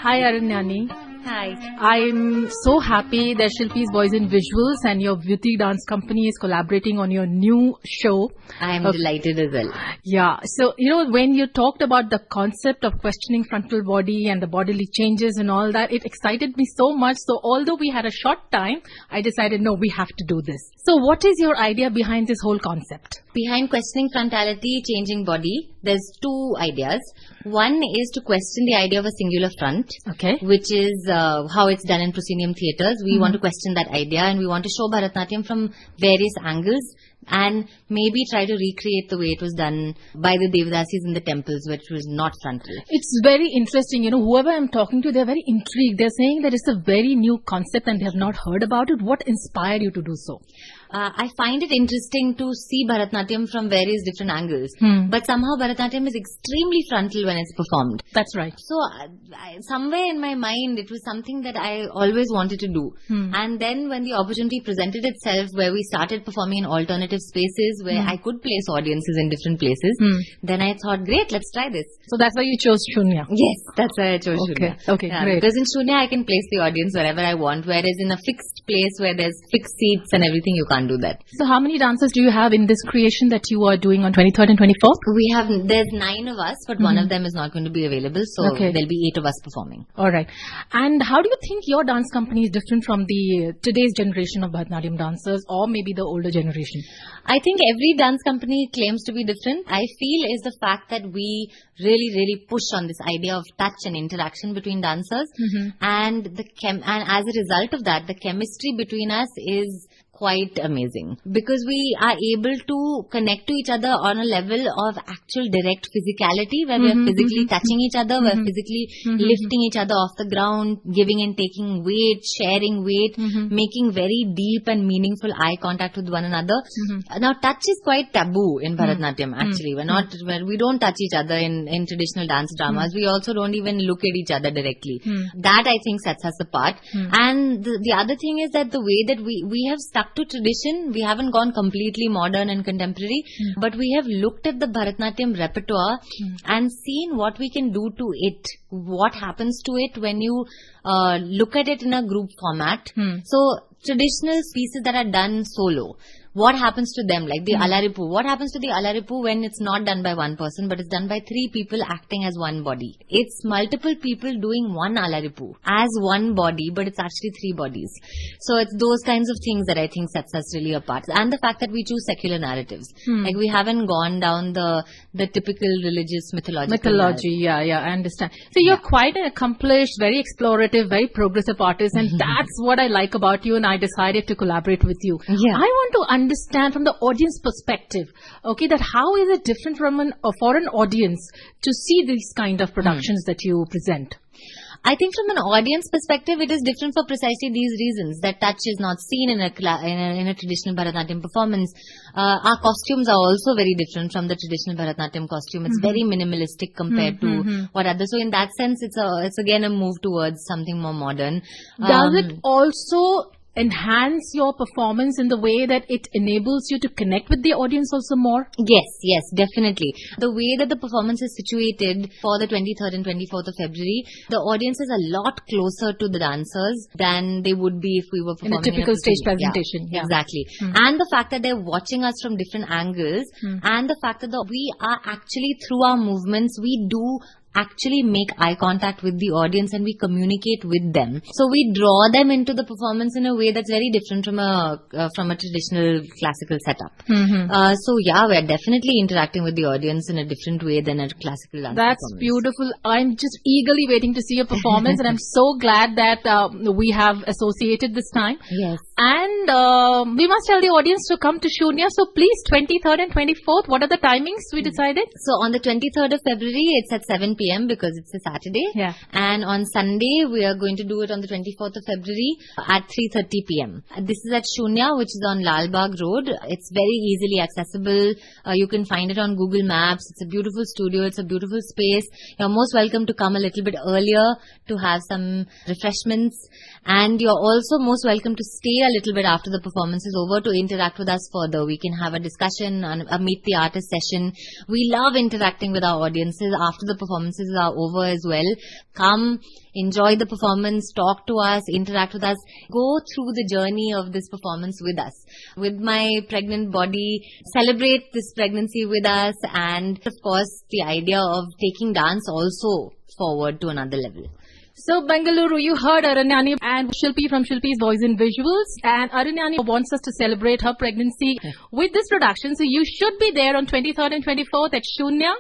Hi Aranyani. Hi. I'm so happy that Shilpi's Boys in Visuals and your beauty dance company is collaborating on your new show. I am delighted as well. Yeah. So, when you talked about the concept of questioning frontal body and the bodily changes and all that, it excited me so much. So, although we had a short time, I decided, no, we have to do this. So, what is your idea behind this whole concept? Behind questioning frontality, changing body, there's two ideas. One is to question the idea of a singular front, Okay. which is how it's done in proscenium theatres. We want to question that idea, and we want to show Bharatanatyam from various angles and maybe try to recreate the way it was done by the Devadasis in the temples, which was not frontal. It's very interesting. Whoever I'm talking to, they're very intrigued. They're saying that it's a very new concept and they have not heard about it. What inspired you to do so? I find it interesting to see Bharatanatyam from various different angles. But somehow Bharatanatyam is extremely frontal when it's performed. That's right. So somewhere in my mind, it was something that I always wanted to do. And then when the opportunity presented itself, where we started performing in alternative spaces where I could place audiences in different places, then I thought, great, let's try this. So that's why you chose Shunya. Yes, that's why I chose Shunya. Okay, great. Because in Shunya, I can place the audience wherever I want, whereas in a fixed place where there's fixed seats and everything, you can't do that. So how many dancers do you have in this creation that you are doing on 23rd and 24th? There's 9 of us, but one of them is not going to be available, so there'll be 8 of us performing. Alright. And how do you think your dance company is different from the today's generation of Bharatanatyam dancers, or maybe the older generation? I think every dance company claims to be different. I feel is the fact that we really push on this idea of touch and interaction between dancers, and and as a result of that, the chemistry between us is quite amazing, because we are able to connect to each other on a level of actual direct physicality, where we are physically touching each other, we're physically lifting each other off the ground, giving and taking weight, sharing weight, making very deep and meaningful eye contact with one another. Now, touch is quite taboo in Bharatanatyam, actually. We don't touch each other in traditional dance dramas. We also don't even look at each other directly. That, I think, sets us apart. And the other thing is that the way that we have stuck to tradition, we haven't gone completely modern and contemporary, but we have looked at the Bharatanatyam repertoire and seen what we can do to it, what happens to it when you look at it in a group format. So, traditional pieces that are done solo, what happens to them, like the Alaripu? What happens to the Alaripu when it's not done by one person, but it's done by 3 people acting as one body? It's multiple people doing one Alaripu as one body, but it's actually 3 bodies. So it's those kinds of things that I think sets us really apart. And the fact that we choose secular narratives. Like, we haven't gone down the typical religious mythology. Yeah, I understand. So you're quite an accomplished, very explorative, very progressive artist, and that's what I like about you, and I decided to collaborate with you. Yeah. I want to understand from the audience perspective, that how is it different from a foreign audience to see these kind of productions that you present? I think from an audience perspective, it is different for precisely these reasons. That touch is not seen in a traditional Bharatanatyam performance. Our costumes are also very different from the traditional Bharatanatyam costume. It's very minimalistic compared to what others. So in that sense, it's again a move towards something more modern. Does it also enhance your performance in the way that it enables you to connect with the audience also more? Yes, definitely. The way that the performance is situated for the 23rd and 24th of February, the audience is a lot closer to the dancers than they would be if we were performing in a typical stage presentation. Yeah. Exactly. And the fact that they're watching us from different angles, and the fact that we are actually, through our movements, we do actually make eye contact with the audience and we communicate with them. So we draw them into the performance in a way that's very different from a traditional classical setup. So yeah, we're definitely interacting with the audience in a different way than a classical dance That's performance. beautiful. I'm just eagerly waiting to see your performance and I'm so glad that we have associated this time. Yes. And we must tell the audience to come to Shunya. So please, 23rd and 24th, what are the timings we decided? So on the 23rd of February, it's at 7 p.m. p.m. because it's a Saturday. Yeah. And on Sunday, we are going to do it on the 24th of February at 3:30 p.m. This is at Shunya, which is on Lal Bagh Road. It's very easily accessible. You can find it on Google Maps. It's a beautiful studio. It's a beautiful space. You're most welcome to come a little bit earlier to have some refreshments. And you're also most welcome to stay a little bit after the performance is over to interact with us further. We can have a discussion, a meet the artist session. We love interacting with our audiences after the performances are over as well. Come, enjoy the performance, talk to us, interact with us, go through the journey of this performance with us. With my pregnant body, celebrate this pregnancy with us, and of course the idea of taking dance also forward to another level. So, Bengaluru, you heard Aranyani and Shilpi from Shilpi's Voice and Visuals. And Aranyani wants us to celebrate her pregnancy with this production. So, you should be there on 23rd and 24th at Shunya.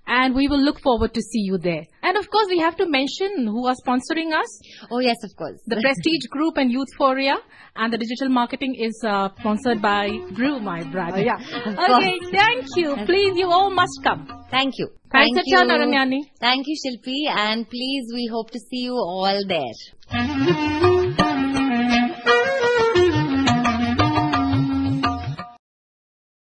And we will look forward to see you there. And of course, we have to mention who are sponsoring us. Oh, yes, of course. The Prestige Group and Youthphoria. And the digital marketing is sponsored by Brew My Brother. Yeah. Okay, thank you. Please, you all must come. Thank you. Thanks a ton, Aranyani. Thank you, Shilpi. And please, we hope to see you all there.